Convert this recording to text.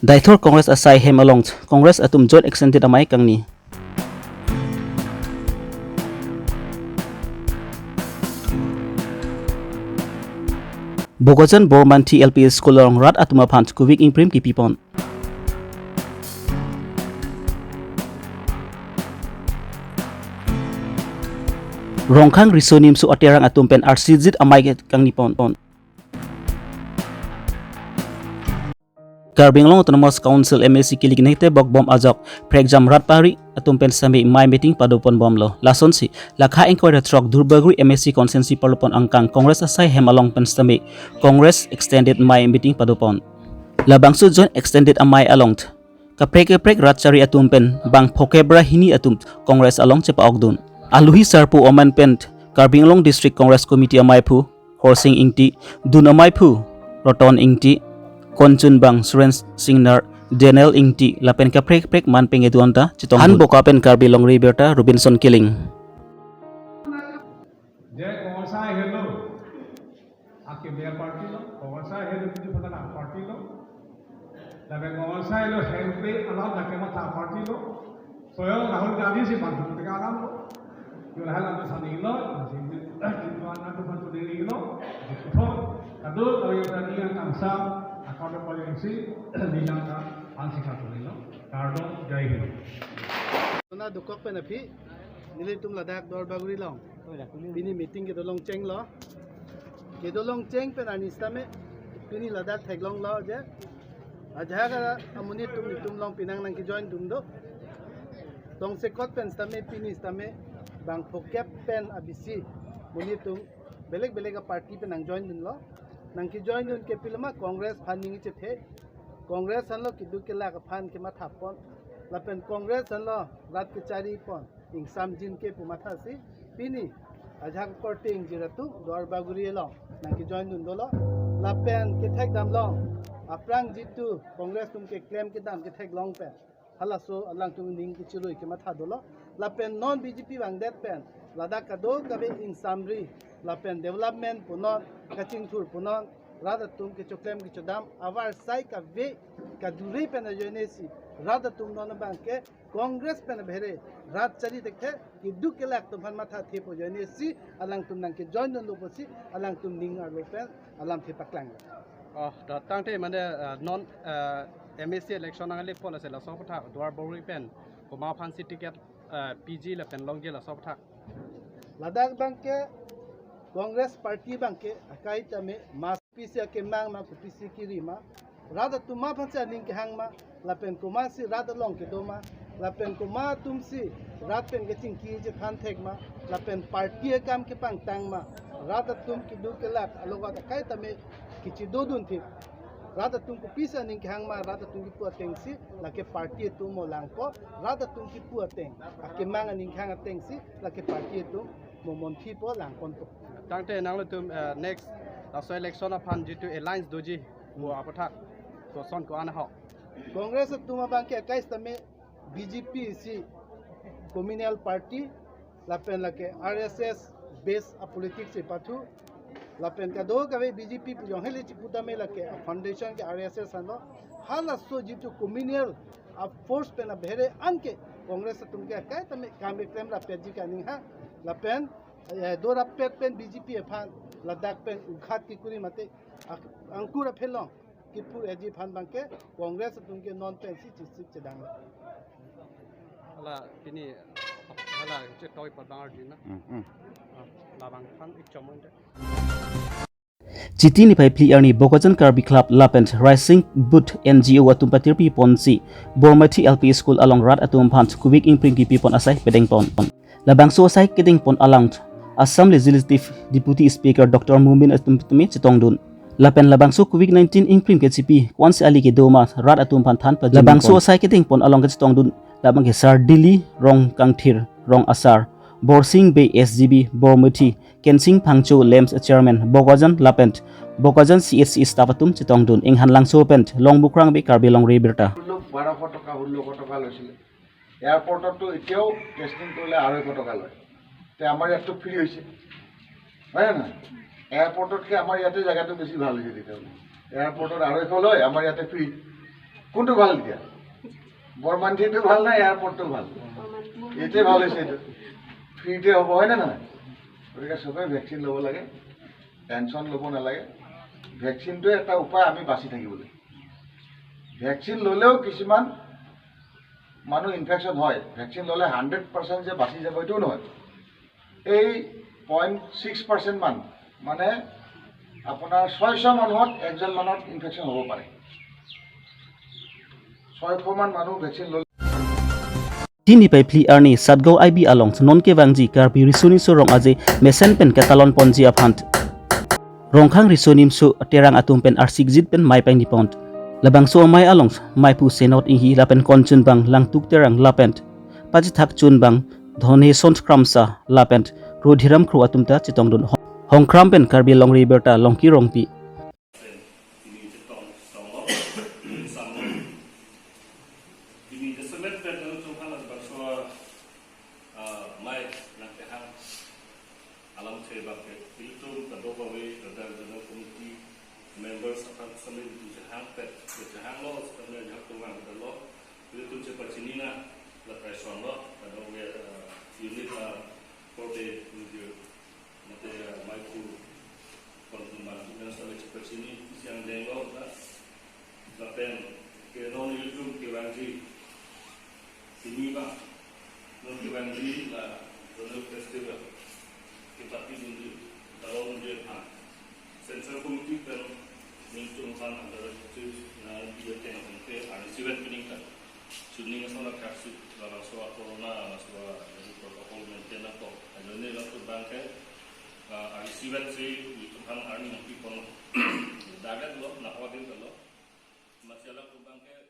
Daithor Congress asai hemalong Congress atum joint extended amai kangni. Bogojan Borman TLP School long rat atuma phant kuvik imprim ki pipon. Rongkhang risonim su aterang atumpen RCZ amai kangni pon. Karbi Longri Autonomous Council MSC kilik nete bok bom ajok preexam rat pari atumpen sami my meeting padopon bom lo lason si lakha inquiry truck durbagri MSC consensi palopon angkang Congress asai hemalong pen sami Congress extended my meeting padopon labangsu joint extended amai along kaprek rat cari atumpen bang phokebra hini atum Congress along cepa ogdun aluhi sarpu oman pen Karbi Longri District Congress Committee amai phu horsing ingti dun amai phu roton ingti Konchun bang Surens Singnar Daniel Ingti lapen kaprek man pengeduanta chitong han bokapen Karbi Longri Abirta Robinson Killing je konsa hello aake mayor party lo konsa hello kitu pata party lo labe konsa hello helpe ala dake mata party lo soyo Rahul Gandhi se bantu tega alam lo yo hal ando sani lo jitu ana to bantu deni lo jitu kadu oyo tadi yang kamsa akaunt policy dilangka ansika tulilo kardo jai hind na dukok pe na phi nili tum ladak dor baguri long bini meeting ke dolong cheng lo ke dolong cheng pe na nistame bini ladak theglong lo je ajha ga amuni tum long pinang nang ki join dum do tong se kot pen stame pini stame bang phokep pen abisi muni tum beleg party pe nang join dun lo nang ki join dun ke pilma Congress funding che the Congress han lo ki du ke la ka phan ke ma thapon lapen Congress han lo rat ke chari pon ing samjin ke pu matha si pini ajak korting jiratu dor baguri lo nang ki join dun do lo lapen ke thek dam long aprang jitu Congress tum ke claim ke dam ke thek long pen hala so alang tum ning ki chiroi ke matha do lo lapen non BJP wang det pen ladak ka do ka be ing samri lapen development punon kaching thur punon rada tum ke choklem ke chodam avar sai ka ve ka duri pen joinesi rada tum non bang ke Congress pen bhere rat chari dekhe ki du ke lak tum han matha the po joinesi alang tum nang ke join don lo posi alang tum ning ar lo pen alam the paklang da tangte mane non MSC election angale pon ase la sopatha dwar bori pen ko ma fancy ticket PG la pen longge la sopatha ladak bang ke Congress party bang ke akai tame mas pisia ke mang ma ku pisi kirima rada tuma phancha ning ke hangma lapen kuma si rada long ke doma lapen kuma tumsi rat pen ke chingki je than thekma lapen party kam ke pang tangma rada tum ki du ke lak aloga akai tame kichi dodun thi rada tum ku pisa ning ke hangma rada tum ki pu tengsi lake party tu mo langpo rada tum ki pu teng ake mang ning hang tengsi lake party tu mo mon thi po lang kon to tangte nang tum next so election upon jitu alliance doji wo apatha so son ko ana ho Congress tuma bang ke kais tame BJP si communal party lapen lake RSS base a politics se pathu lapen ka do ka BJP pu jong hele chi putame lake foundation ke RSS ano hala so jitu communal a force pen a bhere anke Congress tum ke kai tame kambe klem la peji ka ning ha lapen dora pet pen BJP fan ladak pen ukhat ki kuri mate angkura phelong kipu eji fan bangke Congress tungke non pen si chi chedang ala pini ala che toy pa bangar dina la bang fan ik chomon Chiti ni pai pli arni Bogojan Karbi Club Lapent Rising Boot NGO atum patirpi ponsi Bormati LP School along rat atum phant kuvik impring ki pon asai pedeng pon labangso asai kedeng pon alang Assam Legislative Deputy Speaker Dr. Mumin Atumtumi Chitongdun lapen labangso COVID-19 imprim ke CP once ali ke doma rat atum panthan pa labangso asai ke ting pon along ke Chitongdun labang ke sar Dili rong kangthir rong asar Borsing Bay SGB Bormati Kensing Pangcho Lems Chairman Bogojan Lapent Bogojan CSC staff atum Chitongdun inghan langso pent long bukrang be Karbi Longri Abirta 1200 টাকা 1600 টাকা লৈছিলে এয়ারপোর্টতো এতিয়াও টেস্টিং কৰিলে 250 টাকা লয় তে আমাৰ ইয়াতো ফ্ৰী হৈছে হয় না এয়ারপোর্টতকে আমাৰ ইয়াতে জায়গাটো বেছি ভাল হৈছে তেতিয়া এয়ারপোর্টত 250 লয় আমাৰ ইয়াতে ফ্ৰী কোনটো ভাল এতিয়া বৰমান্থিটো ভাল না এয়াৰপৰ্টটো ভাল এইটোৱে ভাল হৈছে এইটো ফ্ৰীতে হ'ব হয়নে নহয় গতিকে চবেই ভেকচিন ল'ব লাগে টেনশ্যন ল'ব নালাগে ভেকচিনটোৱে এটা উপায় আমি বাচি থাকিবলৈ ভেকচিন ল'লেও কিছুমান মানুহ ইনফেকশ্যন হয় ভেকচিন ল'লে 100% যে বাচি যাব এইটোও নহয় এই 0.6% মান মানে আপোনাৰ 600 মানুহত একজন মানুহত ইনফেকশ্যন হ'ব পাৰে 600 মান মানুহ ভেকচিন ল'লে Tini pai pli arni sadgo IB along non ke wangji Karbi risuni so rong aje mesen pen katalon ponji aphant rongkhang risonim su terang atum pen arsik jit pen mai pai ni pont labang so mai along mai pu senot inhi lapen konchun bang lang tuk terang lapent paji thak chun bang dhone sont kramsa lapent rodhiram khru atum ta chitong dun hongkram pen Karbi Longri Abirta longki rongpi alam sebab itu kedua dan komiti members akan sambil dijahang lo sebenarnya jahang tungang lo itu cepat sini na la pressure lo dan unit kode menuju nanti maiku konsumen dan sampai cepat sini yang dengo la pen ke non YouTube ke wanji sini ba non ke wanji la donor festival kita pilih dalam dia sensor komiti dan menentukan antara itu dia tengah sampai ada siwet peningkat suning sama kasih dalam soal corona soal dari protokol maintenance atau ada ni lah tu bangkai ada siwet sih itu kan hari nanti pun dagat lo nak wadir lo masalah tu bangkai